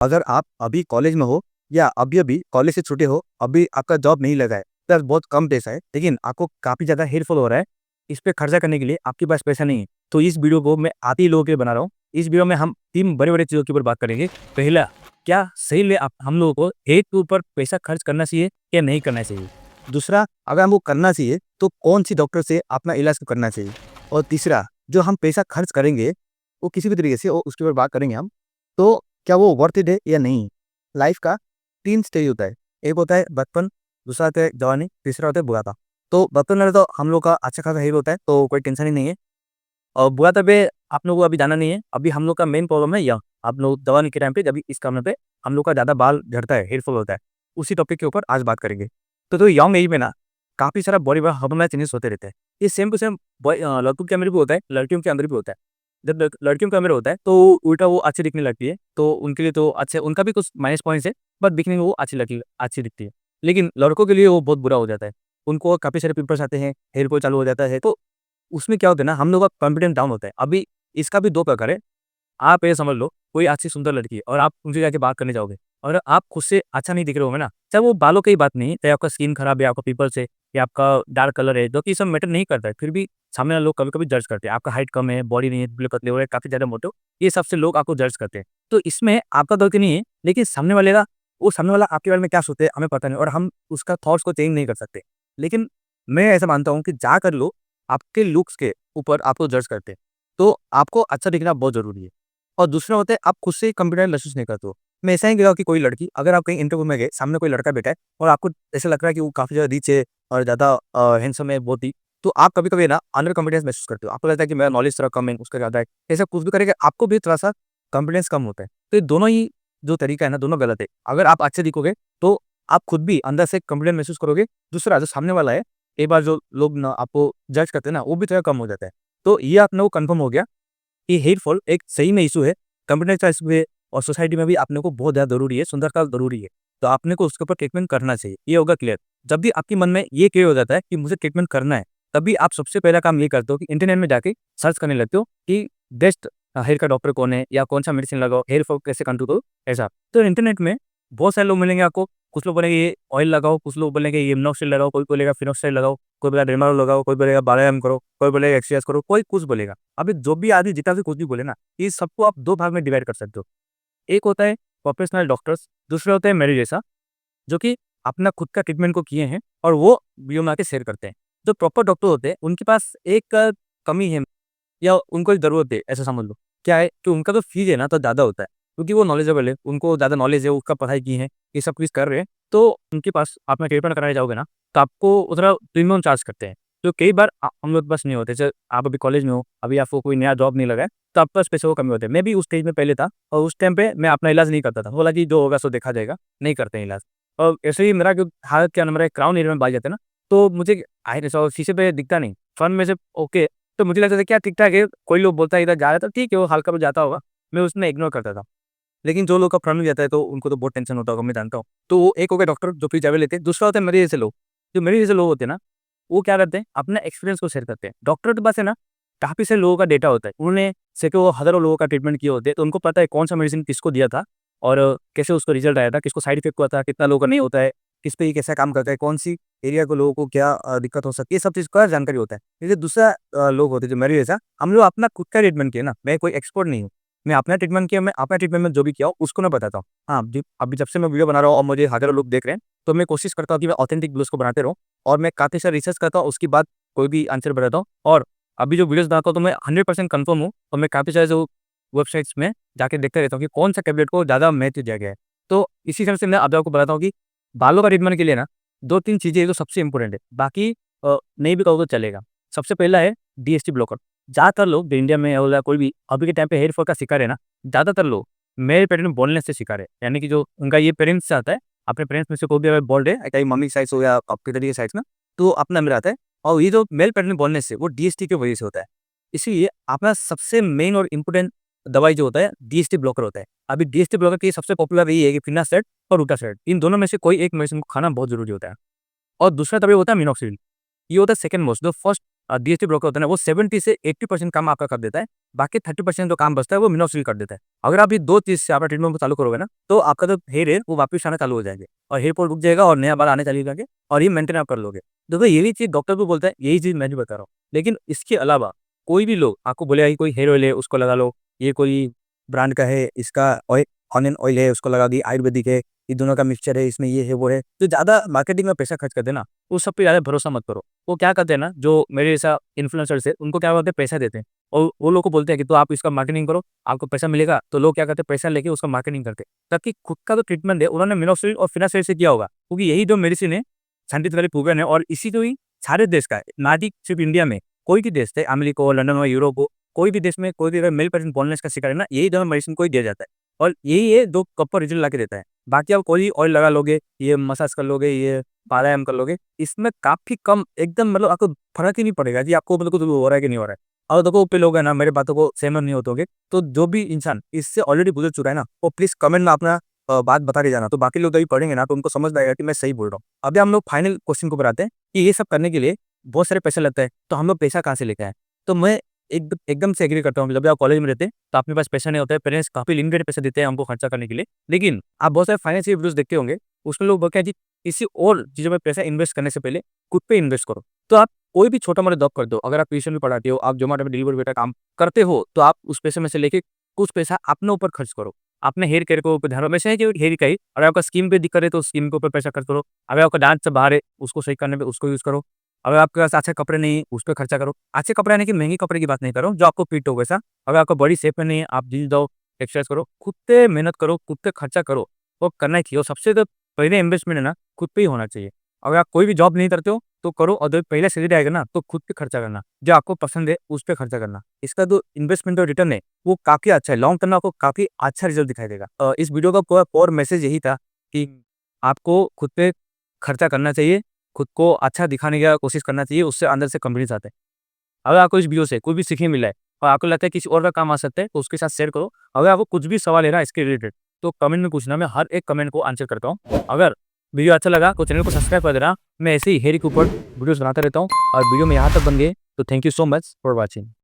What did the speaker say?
अगर आप अभी कॉलेज में हो या अभी-अभी कॉलेज से छूटे हो, अभी आपका जॉब नहीं लगा है, प्लस बहुत कम पैसा है, लेकिन आपको काफ़ी ज़्यादा हेल्पफुल हो रहा है, इस पे खर्चा करने के लिए आपके पास पैसा नहीं है, तो इस वीडियो को मैं आप ही लोगों के लिए बना रहा हूँ। इस वीडियो में हम 3 बड़े-बड़े चीज़ों के ऊपर बात करेंगे। पहला, क्या सही में आप हम लोगों को हेल्थ के ऊपर पैसा खर्च करना चाहिए या नहीं करना चाहिए? दूसरा, अगर हमको करना चाहिए, तो कौन-सी डॉक्टर से अपना इलाज करना चाहिए? और तीसरा, जो हम पैसा खर्च करेंगे, वो किसी भी तरीके से उसके ऊपर बात करेंगे हम। तो क्या वो वर्थ इट है या नहीं? लाइफ का 3 स्टेज होता है। एक होता है बचपन, दूसरा होता है जवानी, तीसरा होता है बुढ़ापा। तो बचपन में तो हम लोग का अच्छा खासा हेल्थ होता है, तो कोई टेंशन ही नहीं है। और बुढ़ापे पे आप लोगों को अभी जाना नहीं है। अभी हम लोग का मेन प्रॉब्लम है यंग। आप लोग जवानी के टाइम पे जब इस समय पे हम लोग का ज़्यादा बाल झड़ता है, हेयर फॉल होता है। उसी टॉपिक के ऊपर आज बात करेंगे। तो यंग एज में ना काफ़ी सारा बॉडी में हार्मोनल चेंजेस होते रहते हैं। ये सेम टू सेम लड़कों के अंदर भी होता है, लड़कियों के अंदर भी होता है। जब लड़कियों के अंदर होता है तो उल्टा वो अच्छी दिखने लगती है, तो उनके लिए तो अच्छे उनका भी कुछ माइनस पॉइंट्स है, बट दिखने में वो अच्छी दिखती है। लेकिन लड़कों के लिए वो बहुत बुरा हो जाता है। उनको काफ़ी सारे पिंपल्स आते हैं, हेयर फॉल चालू हो जाता है, तो उसमें क्या होता है ना, हम लोग का कॉन्फिडेंस डाउन होता है। अभी इसका भी 2 प्रकार है। आप ये समझ लो, कोई अच्छी सुंदर लड़की है और आप उनसे जाके बात करने जाओगे और आप खुद से अच्छा नहीं दिख रहे होगे ना, चाहे वो बालों की बात नहीं, चाहे आपका स्किन खराब है, आपका पिंपल्स है या आपका डार्क कलर है, जो कि सब मैटर नहीं करता है, फिर भी सामने वाले लोग कभी-कभी जज करते हैं। आपका हाइट कम है, बॉडी नहीं है, दुबले-पतले हो रहे हैं, काफ़ी ज़्यादा मोटे हो, ये सब से लोग आपको जज करते हैं। तो इसमें आपका गलती नहीं है, लेकिन सामने वाला आपके बारे में क्या सोचते हैं हमें पता नहीं, और हम उसका थॉट्स को चेंज नहीं कर सकते। लेकिन मैं ऐसा मानता हूँ कि जाकर लोग आपके लुक्स के ऊपर आपको जज करते हैं, तो आपको अच्छा दिखना बहुत ज़रूरी है। और दूसरा होता है, आप खुद से कॉन्फिडेंट महसूस नहीं करते हो। मैं ऐसा ही गया कि कोई लड़की, अगर आप कहीं इंटरव्यू में गए, सामने कोई लड़का बैठा है और आपको ऐसा लग रहा है कि वो काफ़ी ज़्यादा रिच है और ज़्यादा हैंडसम है बहुत ही, तो आप कभी-कभी ना अंडर कॉन्फिडेंस महसूस करते हो। आपको लगता है कि मेरा नॉलेज थोड़ा कम है, उसका ज़्यादा है। ऐसा कुछ भी करेंगे, आपको भी थोड़ा-सा कॉन्फिडेंस कम होता है। तो ये दोनों ही जो तरीका है ना, दोनों गलत है। अगर आप अच्छे दिखोगे, तो आप खुद भी अंदर से कॉन्फिडेंट महसूस करोगे। दूसरा, जो सामने वाला है, कई बार जो लोग ना आपको जज करते हैं ना, वो भी थोड़ा कम हो जाता है। तो ये आप लोगों को कन्फर्म हो गया कि हेयर फॉल एक सही में इश्यू है, कॉन्फिडेंस का इश्यू है, और सोसाइटी में भी अपने को बहुत ज़्यादा ज़रूरी है, सुंदरता ज़रूरी है। तो आपने को उसके ऊपर ट्रीटमेंट करना चाहिए, ये होगा क्लियर। जब भी आपके मन में ये क्लियर हो जाता है कि मुझे ट्रीटमेंट करना है, तभी आप सबसे पहला काम ये करते हो कि इंटरनेट में जाके सर्च करने लगते हो कि बेस्ट हेयर का डॉक्टर कौन है या कौन-सा मेडिसिन लगाओ, हेयर फॉल कैसे कंट्रोल करो, ऐसा। तो इंटरनेट में बहुत सारे लोग मिलेंगे आपको, कुछ लोग बोलेंगे ये ऑयल लगाओ, कुछ लोग बोलेंगे ये मिनॉक्सिल लगाओ, कोई बोलेगा फिनॉक्साइड लगाओ, कोई बोलेगा डेर्मारोल लगाओ, कोई बोलेगा प्राणायाम करो, कोई बोलेगा एक्सरसाइज करो, कोई कुछ बोलेगा। अभी जो भी आदमी जितना भी कुछ भी बोले ना, ये सबको आप 2 भाग में डिवाइड कर सकते हो। एक होता है प्रोफेशनल डॉक्टर्स, दूसरा होता है मेरे जैसा, जो कि अपना खुद का ट्रीटमेंट को किए हैं और वो वीडियो बना के शेयर करते हैं। जो प्रॉपर डॉक्टर होते हैं, उनके पास एक कमी है या उनको एक ज़रूरत है, ऐसा समझ लो। क्या है कि उनका जो फ़ीस है ना, तो ज़्यादा होता है, क्योंकि वो नॉलेजेबल है, उनको ज़्यादा नॉलेज है, उसका पढ़ाई की है, ये सब कुछ कर रहे हैं, तो उनके पास आप में ट्रीटमेंट कराने जाओगे ना, तो आपको उतना प्रीमियम चार्ज करते हैं। तो कई बार हम लोग के पास नहीं होते, जैसे आप अभी कॉलेज में हो, अभी आपको कोई नया जॉब नहीं लगा है, तो आपके पास पैसे को कमी होते हैं। मैं भी उस स्टेज में पहले था और उस टाइम पे मैं अपना इलाज नहीं करता था। बोला कि जो होगा सो देखा जाएगा, नहीं करते हैं इलाज। और ऐसे ही मेरा जो हालत क्या नाम है, क्राउन एरिया में बाल जाते हैं ना, तो मुझे आए ऐसा शीशे पे दिखता नहीं, फ्रंट में से ओके, तो मुझे लगता था क्या ठीक-ठाक है, कोई लोग बोलता है इधर जा रहा है तो ठीक है, वो हल्का बहुत जाता होगा, मैं उसमें इग्नोर करता था। लेकिन जो लोग का फ्रंट में जाता है तो उनको तो बहुत टेंशन होता होगा, मैं जानता हूँ। तो वो एक हो गया डॉक्टर जो फ्री दवाई लेते हैं, दूसरा होता है मेरे जैसे लोग। जो मेरे जैसे लोग होते हैं ना, वो क्या करते हैं, अपना एक्सपीरियंस को शेयर करते हैं। डॉक्टर के पास है ना, काफ़ी सारे लोगों का डेटा होता है। उन्होंने सैकड़ों, हज़ारों लोगों का ट्रीटमेंट किए होते हैं, तो उनको पता है कौन-सा मेडिसिन किसको दिया था और कैसे उसका रिज़ल्ट आया था, किसको साइड इफ़ेक्ट हुआ था, कितना लोगों का नहीं होता है, किस पे ये कैसा काम करता है, कौन-सी एरिया के लोगों को क्या दिक्कत हो सकती है, ये सब चीज़ का जानकारी होता है। जैसे दूसरा लोग होते हैं जो मेरे जैसा, हम लोग अपना खुद का ट्रीटमेंट किए ना, मैं कोई एक्सपर्ट नहीं हूँ। मैं अपना ट्रीटमेंट किया, मैं अपना ट्रीटमेंट में जो भी किया हो, उसको मैं बताता हूँ। हाँ, अभी जब से मैं वीडियो बना रहा हूँ और मुझे हज़ारों लोग देख रहे हैं, तो मैं कोशिश करता हूँ कि मैं ऑथेंटिक वीडियोज़ को बनाते रहूँ और मैं काफ़ी सारा रिसर्च करता हूँ, उसके बाद कोई भी आंसर बताता हूँ। और अभी जो वीडियोज़ बनाता हूँ, तो मैं 100% कन्फर्म हूँ और मैं काफ़ी सारे जो वेबसाइट्स में जाके देखता रहता हूँ कि कौन-सा टैबलेट को ज़्यादा महत्व दिया गया है। तो इसी तरह से मैं अब आपको बताता हूँ कि बालों का ट्रीटमेंट के लिए ना 2-3 चीज़ें जो सबसे इम्पोर्टेंट है, बाकी नहीं भी कहोगे तो चलेगा। सबसे पहला है डीएसटी ब्लॉकर। ज़्यादातर लोग जो इंडिया में या कोई भी अभी के टाइम पे हेयर फॉल का शिकार है ना, ज़्यादातर लोग मेल पेटेंट बोलने से शिकार है। यानी कि जो उनका ये पेरेंट्स से आता है, अपने पेरेंट्स में से कोई भी अगर बोल्ड है, चाहे मम्मी की साइड से हो या आपके डैडी की साइड से ना, तो अपना में आता है और ये जो मेल पेटेंट बोलने से वो डीएसटी की वजह से होता है। इसीलिए अपना सबसे मेन और इम्पोर्टेंट दवाई जो होता है, डीएसटी ब्लॉकर होता है। अभी डीएसटी ब्लॉकर की सबसे पॉपुलर यही है कि फिनासेट और रूटासेट, इन दोनों में से कोई एक मेडिसिन को खाना बहुत ज़रूरी होता है। और दूसरा दवाई होता है मिनॉक्सिडिल। ये होता है सेकंड मोस्ट, जो फर्स्ट डीएसटी ब्रोकर होता है ना, वो 70 से 80% काम आपका कर देता है। बाकी 30% जो काम बचता है वो मिनोक्सिडिल कर देता है। अगर आप ये 2 चीज़ से आप ट्रीटमेंट को चालू करोगे ना, तो आपका जो हेयर है वो वापस आना चालू हो जाएँगे और हेयर फॉल रुक जाएगा और नया बाल आने चले जाएँगे और ये मेंटेन आप कर लोगे। देखो यही चीज़ डॉक्टर भी बोलता है, यही चीज़ मैं भी बता रहा हूँ। लेकिन इसके अलावा कोई भी लोग आपको बोलेगा कि कोई हेयर ऑयल है उसको लगा लो, ये कोई ब्रांड का है, इसका ऑनियन ऑयल है उसको लगा दी, आयुर्वेदिक है, ये दोनों का मिक्सचर है, इसमें ये है, वो है। तो ज़्यादा मार्केटिंग में पैसा खर्च करते हैं ना, उस सब पे ज़्यादा भरोसा मत करो। वो क्या करते हैं ना, जो मेरे जैसा इन्फ्लुएंसर्स है, उनको क्या बोलते हैं, पैसा देते हैं और वो लोग को बोलते हैं कि तो आप इसका मार्केटिंग करो, आपको पैसा मिलेगा। तो लोग क्या करते हैं, पैसा लेके उसका मार्केटिंग करते हैं। ताकि खुद का जो ट्रीटमेंट है, उन्होंने मिनोक्सिडिल और फिनाक्साइड से किया होगा, क्योंकि यही जो मेडिसिन है, साइंटिफिकली प्रूवन है और इसी जो ही सारे देश का है, ना कि सिर्फ इंडिया में, कोई भी देश है, अमेरिका हो, लंदन हो, यूरोप हो, कोई भी देश में कोई भी अगर मेल पर्सन बोलनेस का शिकार है ना, यही दवा मेडिसिन को ही दिया जाता है और यही है जो प्रॉपर रिजल्ट लाके देता है। बाकी आप कोई ऑयल लगा लोगे, ये मसाज कर लोगे, ये प्राणायाम कर लोगे, इसमें काफ़ी कम एकदम मतलब आपको फ़र्क ही नहीं पड़ेगा जी, आपको मतलब कुछ हो रहा है कि नहीं हो रहा है। और देखो पे लोग है ना, मेरे बातों को सहमत नहीं होते होंगे, तो जो भी इंसान इससे ऑलरेडी गुज़र चुका है ना, वो प्लीज़ कमेंट में अपना बात बता के जाना, तो बाकी लोग जब पढ़ेंगे ना, तो उनको समझ में आएगा कि मैं सही बोल रहा हूँ। अभी हम लोग फाइनल क्वेश्चन के ऊपर आते हैं कि ये सब करने के लिए बहुत सारे पैसा लगता है, तो हम लोग पैसा कहाँ से लेके आएँ? तो मैं एकदम से एग्री करता हूँ कि जब भी आप कॉलेज में रहते हैं, तो आपके पास पैसा नहीं होता है, पेरेंट्स काफ़ी लिमिटेड पैसे देते हैं हमको खर्चा करने के लिए। लेकिन आप बहुत सारे फाइनेंशियल वीडियोज़ देखते होंगे, उसमें लोग बोलते हैं जी, किसी और चीज़ों में पैसा इन्वेस्ट करने से पहले खुद पे इन्वेस्ट करो। तो आप कोई भी छोटा-मोटा जॉब करते हो, अगर आप ट्यूशन भी पढ़ाते हो, आप ज़ोमैटो में डिलीवरी का काम करते हो, तो आप उस पैसे में से लेके कुछ पैसा अपने ऊपर खर्च करो। अपने हेयर केयर को ऊपर ध्यान हमेशा है कि हेयर का ही, अगर आपका स्किन पे दिक्कत है, तो स्किन के ऊपर पैसा खर्च करो। अगर आपका दाँत से बाहर है, उसको सही करने पे उसको यूज़ करो। अगर आपके पास अच्छे कपड़े नहीं है, उस पे खर्चा करो। अच्छे कपड़े यानी कि महँगे कपड़े की बात नहीं कर रहा हूँ, जो आपको फिट हो वैसा। अगर आपका बॉडी शेप में नहीं है, आप जिम जाओ, एक्सरसाइज करो, खुद पे मेहनत करो, खुद पे खर्चा करो, वो करना ही चाहिए और सबसे तो पहले इन्वेस्टमेंट है ना, खुद पे ही होना चाहिए। अगर आप कोई भी जॉब नहीं करते हो, तो करो और जब पहला सैलरी आएगा ना, तो खुद पे खर्चा करना। जो आपको पसंद है, उस पे खर्चा करना। इसका जो इन्वेस्टमेंट और रिटर्न है, वो काफ़ी अच्छा है। लॉन्ग टर्म में आपको काफ़ी अच्छा रिज़ल्ट दिखाई देगा। इस वीडियो का पूरा कोर मैसेज यही था कि आपको खुद पे खर्चा करना चाहिए, खुद को अच्छा दिखाने का कोशिश करना चाहिए, उससे अंदर से कॉन्फिडेंस आता है। अगर आपको इस वीडियो से कोई भी सीखने मिला है और आपको लगता है किसी और का काम आ सकता है, तो उसके साथ शेयर करो। अगर आपको कुछ भी सवाल है ना इसके रिलेटेड, तो कमेंट में पूछना, मैं हर एक कमेंट को आंसर करता हूँ। अगर वीडियो अच्छा लगा तो चैनल को सब्सक्राइब कर देना। मैं ऐसे ही हेयर के ऊपर वीडियोज़ बनाता रहता हूँ और वीडियो में यहाँ तक बन गए, तो thank you so much for watching.